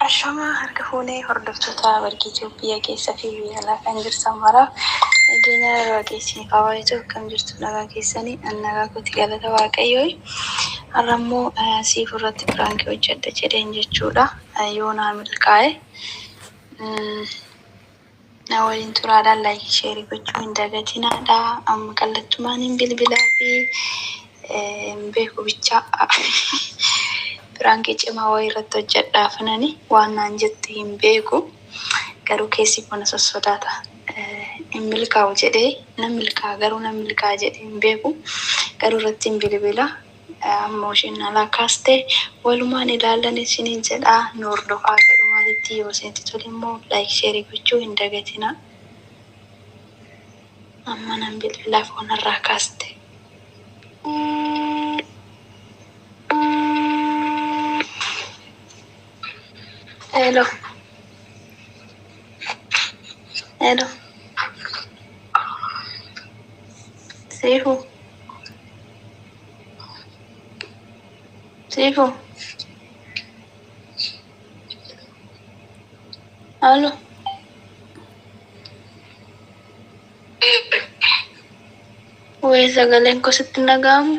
Ashama harka fuunee hordoftoota warqii Itoophiyaa keessa fi biyya alaa kan jirtan maraaf nageenya waaqessinii qabaachuu kan jirtu nagaa keessanii nagaa kooti galata waaqayyoo. Har'ammoo siif irratti firaankii hojjedha jedheen jechuudha. Yoo naa milkaa'e na waliin turaadhaan laayik sheerii gochuu hin dagatinaadha. Amma kallattumaan hin bilbilaa fi beeku bichaa firaankii cimaa wayii irratti hojjedhaafinani waan naan jette hin beeku. Garuu keessi kun sossodaata. Hin milkaa'u jedhee nan milkaa'a garuu nan milkaa'a jedhee hin beeku. Garuu irratti hin bilbila. Ammoo isheen alaa kaastee walumaan ilaallan isiniin jedhaa nu hordofaa gadhumaatitti yoo seenti tole immoo laayik sheerii gochuu hin dagatina. Amma nan bilbilaa foonarraa kaaste. Hello. Hello. Sifu. Sifu. Halo. Wee sagaleen ko sitti nagamu.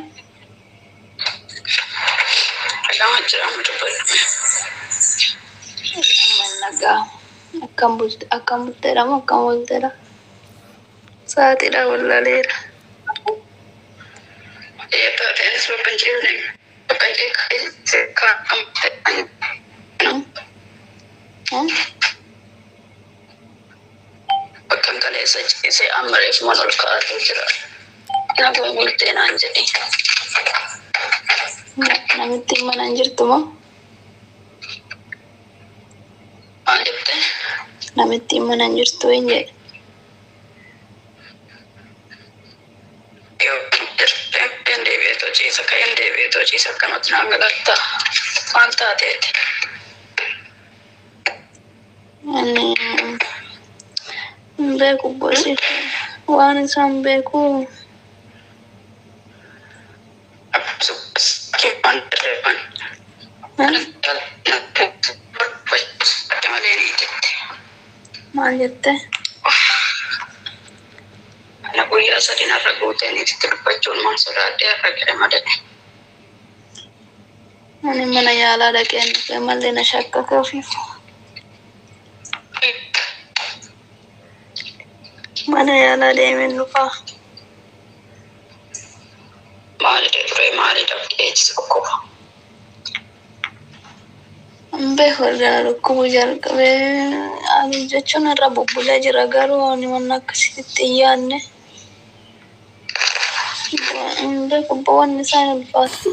Akkam bulteedha moo akkam bulteedha? Saatiidha wallaleera. Bakkan kaleessa ciisee ammareef mana ol kaa'atu jira. Nama bultee naan jedhe. Namitti mana hin jirtu moo? Maal jettee? Namitti mana hin jirtu hin jedhe. Yoo jirte deebi'eetoo ciisa ka'een deebi'eetoo ciisa akkanatti naan galatta. Maal taateeti? Hin beeku bosi. Waan isaan beeku. Maal jette? Ana guyyaa sadii narra guuteenitti dubbachuun maal sodaadhee har'a ga'e madale. Ani mana yaalaa dhaqeen dhufee mallee na shakkake ofiif. Mana yaalaa deemeen dhufaa. Maalidha ture maalidha eeggisa dhukkuba. Beeku irraa dhukkubu jalqabee ani jechuun irra bubbulee jira garuu ani waan akkasitti hin yaadne. Beeku wanni isaan ulfaatu.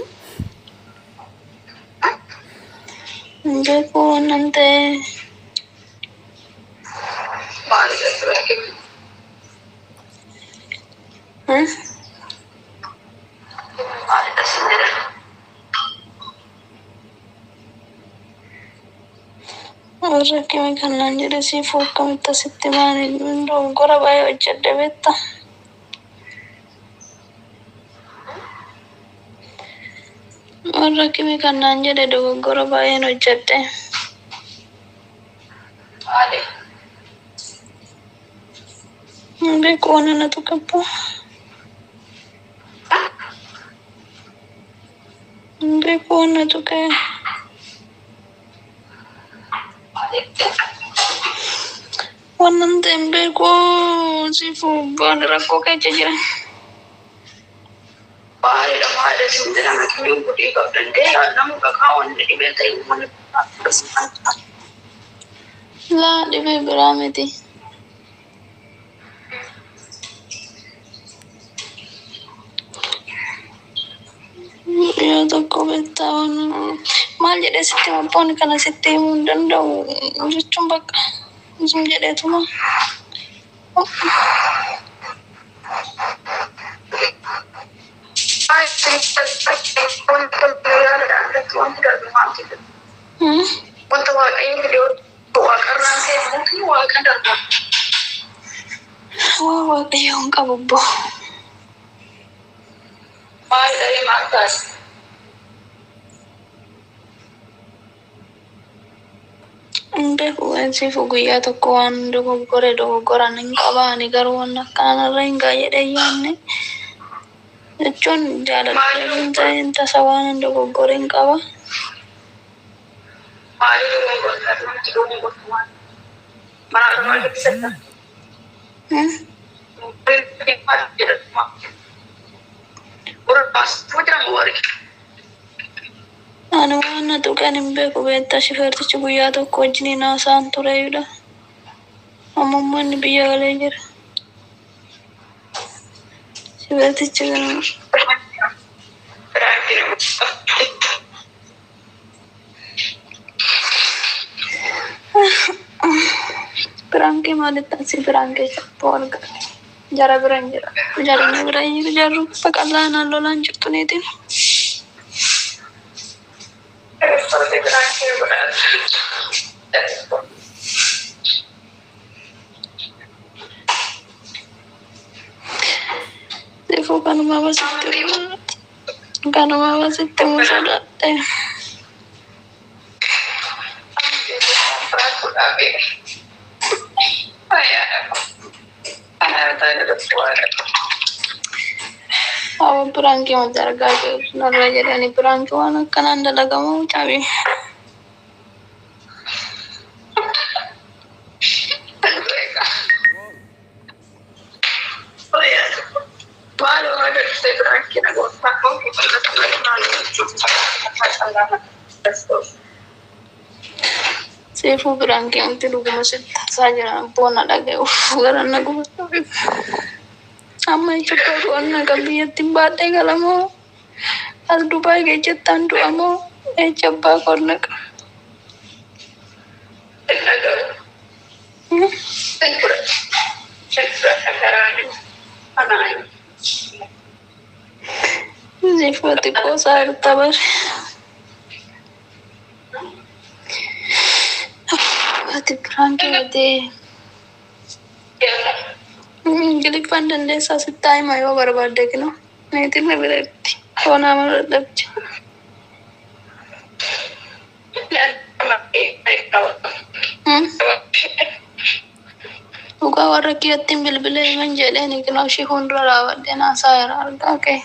Beeku wannan ta'e. Maalidha ture maalidha sinjira. Rakkime kanaan jedhe siifuu akkamitti asitti baane dogoggora baay'ee hojjedhe beekta. Rakkime kanaan jedhe dogoggora baay'een hojjedhe. Maali? Beeku waan anatu qabu. Beeku waan anatu qabu. Wannan tembe ko sifu ban rakko keessa jira. Maalidha maalidha sinjira nakiyuun gudii qabdandee nama kakaa wanni dhibee ta'e mana Laa dhibee biraa miti. Yoo tokko beektaa waan maal jedhee sitti abboonni kana sitti himuu hin danda'u jechuun bakka sun jedheetuma. Wanta waaqayyo fidee waaqarraan seenuu waaqa darba. Waa waaqayyo hin qabu obbo. Maal dari maal taasisa? beeku sifu guyyaa tokko waan dogoggoran hin qabaani garuu waan akkanarra hin jedhee yaanne jechuun jaaladha tasa waan dogoggore hin qaba. Anu waan tuqan hin beeku beektaa shifeertichi guyyaa tokko wajjiniin haasa'an tureeyudha. Ammoo inni biyya galee jira. Shifeertichi Pranki maalitti asii pranki cabbo arga. Jara biran jira. Jarri biran jiru jarru baqallaa naannolaan jirtu neetiin. Sifu kanuma basitti musadhaadhe. Awa pranki mati argaa jiru. Narra jedhanii pranki waan akkanaan dalagamu cabe. Sifu pranki mati dhuguma sitti tasaa jira. Boona dhaga'uuf garanna gubatu. Amma jechuudha wanna qabiyyatti baadhee galamoo as Dubaay geejjettaan du'amoo abbaa qornaqa. Sifu xiqqoo saarta bare. Ati pranki mati. Gilifan dandeessaa sitti himaa yoo barbaadde kinu neetiin na biratti koonaa mara dhabje. Dhugaa warra kiyyattiin bilbilee himan jedheen kinu ishee fuuldura raawwadheen haasaa jira argaa kee.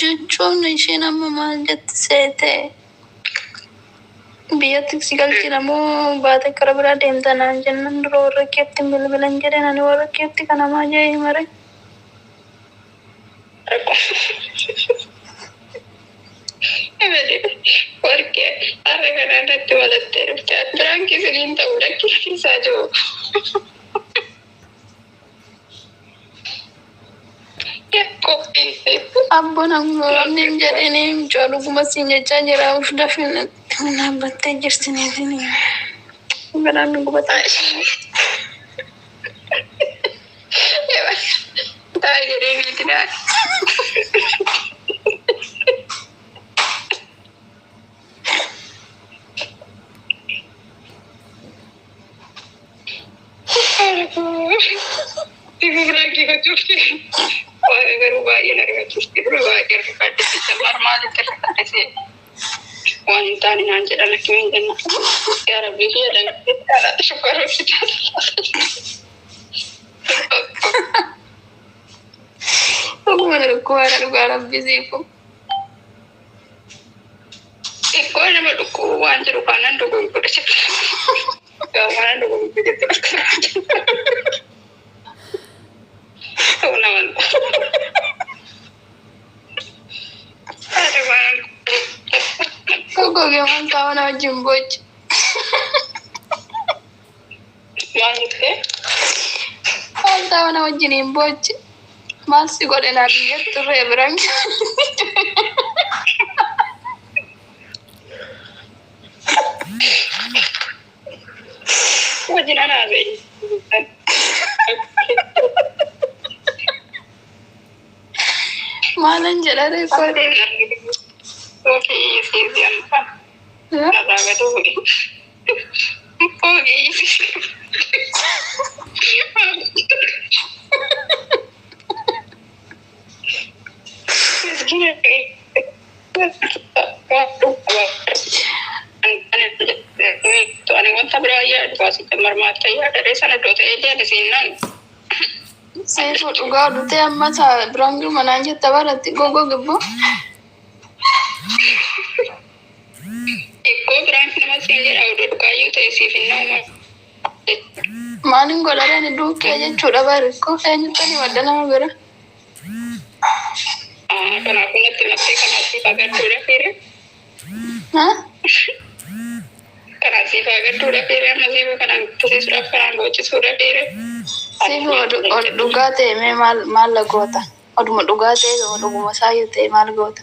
Jechuun isheen amma maal jetti seetee. Biyyatti si galchinamoo baate kara biraa deemta naan jennan dura warra keetti bilbilan jedheen ani warra keetti kanamaa jee mare. Warqee har'a kana irratti walattee dhufte biraan kisiliin ta'uu dhaqqisiisaa jiru. Abboon ammoo jedhanii mucaa dhuguma siin jechaa jira uf dafin dhaabbattee jirti neetiin garaan gubataa taa'ee jedhee miitinaa. Lagi kecuali, kalau bayi nak kecuali, kalau bayi kerja di kamar malu kerja sih. Wanita ni nanti ada lagi minta, ya Rabbi dia dan kita ada syukur kita. Aku mana lukuar Rabbi sih pun. Ikut nama lukuan cerupanan dukung kuda. Kawan dukung kuda terus. Tahu naman. Kau gimana kawan awak jemboj? Maksudnya? Kau kawan awak jemboj? Masih kau dah lihat tu berang. Macam mana sih? Malan jalan rekod. Okey, siapa? Kata betul. Okey. Ani wanta biraa yaadu baasitti marmaata yaadadhe sana doota eejaadhe siinaan. Seefu dhugaa dhutee amma biraan jiru manaan jetta baratti gogo gibbo. Ikkoo biraan nama siin jedha oduu dhugaayyuu ta'e siif hin nama. Maaliin godhadhaan duukkee jechuudha barikkoo eenyuttani wadda nama bira. Kanaafuu natti mattee kanaasiif agartuudha fiire. Kanaasiif agartuudha fiire amma siifu kanaan guddisiisuudhaaf kanaan gochisuudha fiire. Siifu dhugaa ta'e mee maal goota? Oduma dhugaa ta'e dhuguma saayyuu ta'e maal goota?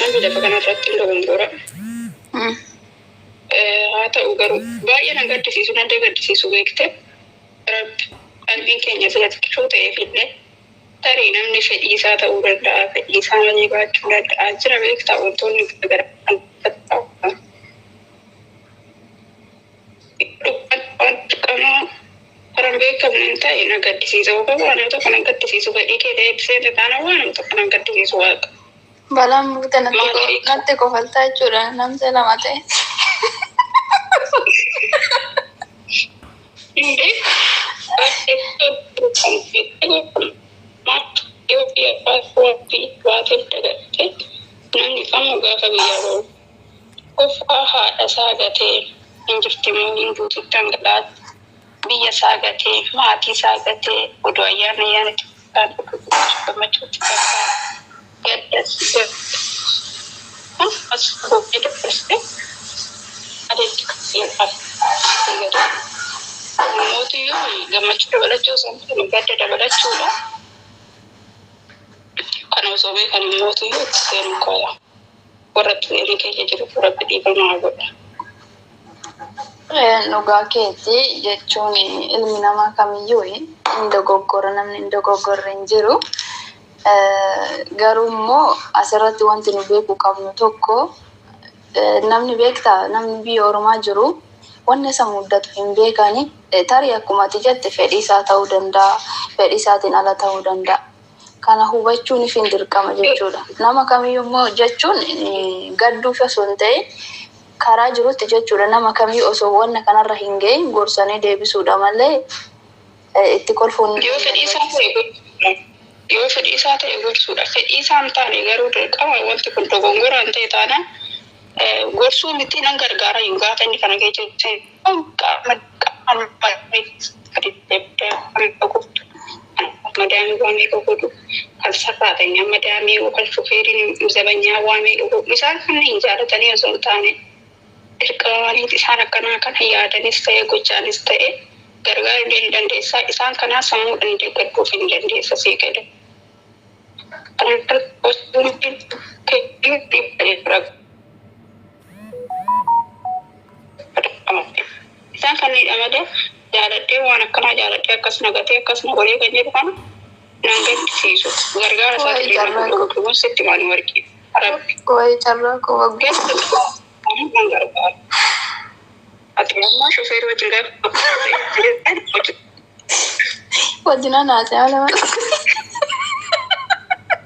Namni lafa kanarratti dogongora. Haa ta'u garuu baay'ee nan gaddisiisu nan gaddisiisu beekte. Qalbiin keenya sila xiqqoo ta'eefillee tarii namni fedhii isaa ta'uu danda'a. Fedhii isaa malee baachuu danda'a. Jira beektaa wantoonni garaagaraa kan ta'u. Karan beekamu hin ta'e na gaddisiisa. Waan tokko nan gaddisiisu fedhii kee ta'ee ibsee taana waan tokko nan gaddisiisu waaqa. Balaan mukti natti kofaltaa jechuudha namni lama ta'e. Namni kamuu gaafa biyya ba'u qofaa haadha isaa gatee hin jirtimoo hin duutu dhangalaatu biyya isaa gatee maatii isaa gatee oduu ayyaanatti kan gammachuutti fakkaata. Mootiyyuu gammachuu dabalachuu isaanii gadda dabalachuudha. Kana osoo beekan mootiyyuu itti seenu kooya. Warra xiyyeerii keessa jiru rabbi dhiifamaa godha. Dhugaa keetti jechuun ilmi namaa kamiyyuu hin dogoggora namni hin dogoggorre hin jiru. Garuu immoo asirratti wanti nu beekuu qabnu tokko namni beektaa namni biyya ormaa jiru wanni isa muddatu hin beekani tarii akkuma ati jette fedhii isaa ta'uu danda'a fedhii isaatiin ala ta'uu danda'a. Kana hubachuun ifin dirqama jechuudha. Nama kamiyyuu immoo jechuun gadduuf osoo hin ta'in karaa jirutti jechuudha nama kamiyyuu osoo wanna kanarra hin gahin gorsanii deebisuudha malee itti kolfuun. Yoo fedhii isaa ta'e gorsuudha. Fedhii isaa hin taane garuu dirqama wanti kun dogongoraan ta'e taanaan gorsuu miti nan gargaara hin gaafa inni kana keessa madaamii waamee godhu kan saffaatanii madaamii kan shufeeriin zabanyaa waamee godhu isaan kan hin jaalatanii osoo hin taane dirqamaniiti isaan akkanaa kana yaadanis ta'e gochaanis ta'e gargaaruu hin dandeessaa isaan kanaa sammuudhaan deeggaruuf hin dandeessa seeqadha. Isaan kanneen malee jaaladhee waan akkanaa jaaladhee akkas nagatee akkas nagolee kan jedhu kana nan gaddisiisu. Gargaara isaatiif sitti waan warqii. Kooyi carraa koo waggaa. Nan gargaara. Ati ammaa shofeerii wajjin gaafa wajjina naasee ala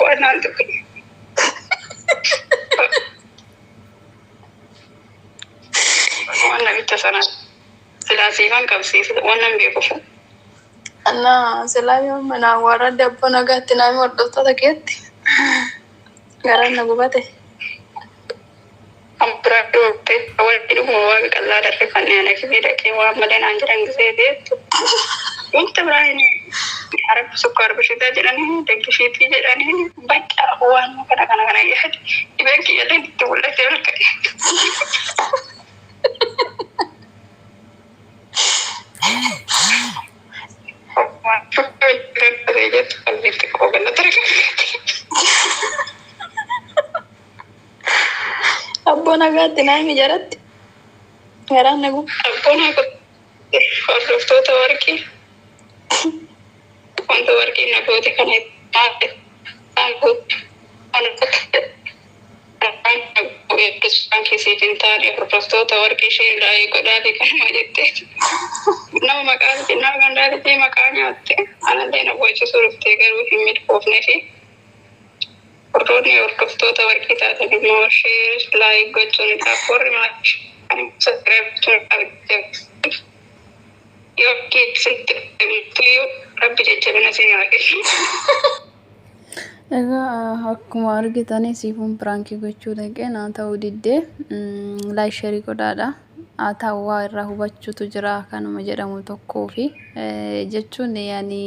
waan naan tokko. Waan namicha sanaa silaasiifan qabsiisa waan nan beekuuf. Anna silaa mana warra dabbo nagaatti naami hordoftoota keetti garaan na gubate. Ampura dhoofte walitti dhufuma waaqa qallaa darbe kanneen akimii dhaqee waan malee naan jedhan gisee beektu. Wanta biraa hin harab sukkaar bishitaa jedhanii daggishiitii jedhanii bakka waan kana yaadi dhibeen kiyyallee itti mul'atee ol ka'e. Abboon nagaatti naami jaratti garaan nagu. Abboon nagaatti hordoftoota warqii wanta warqii nagooti kana isaan keessiif hin taane hordoftoota warqii ishee laayee godhaa fi kanuma jettee nama maqaan xinnaa gandaatitti maqaa nyaatte anallee na boochisuu dhuftee garuu hin milkoofne fi warroonni hordoftoota warqii taatan immoo sheer laayik gochuun isaaf warri maatii sassaraab gochuun yookiin sitti rabbi jajjabina si nyaate. Egaa akkuma argitanii siifuun pirankii gochuu dhaqee naa ta'uu diddee laayisharii godhaadha. Haa ta'u waa irraa hubachuutu jira kanuma jedhamu tokkoo fi jechuun yaani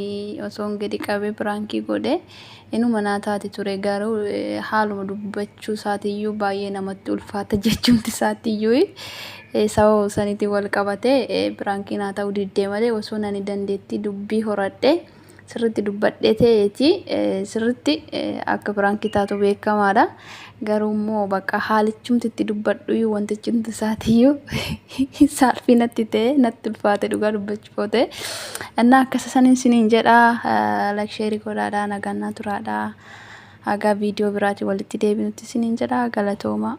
osoon gadi qabee pirankii godhee inuma naa taate ture garuu haaluma dubbachuu isaatiiyyuu baay'ee namatti ulfaata jechuuti isaatiiyyuu sababa saniitiin wal qabatee pirankii naa ta'uu diddee malee osoo nani dandeettii dubbii horadhee sirriitti dubbadhee ta'eeti sirriitti akka pirankii taatu beekamaadha. Garuu immoo bakka haalichumti itti dubbadhu wantichi hundi isaatiiyyuu saalfii natti ta'e natti ulfaate dhugaa dubbachuuf ta'e. Innaa akkasa saniin siniin jedhaa laksheerii godhaadhaa nagannaa turaadhaa haga viidiyoo biraatii walitti deebinutti siniin jedhaa galatooma.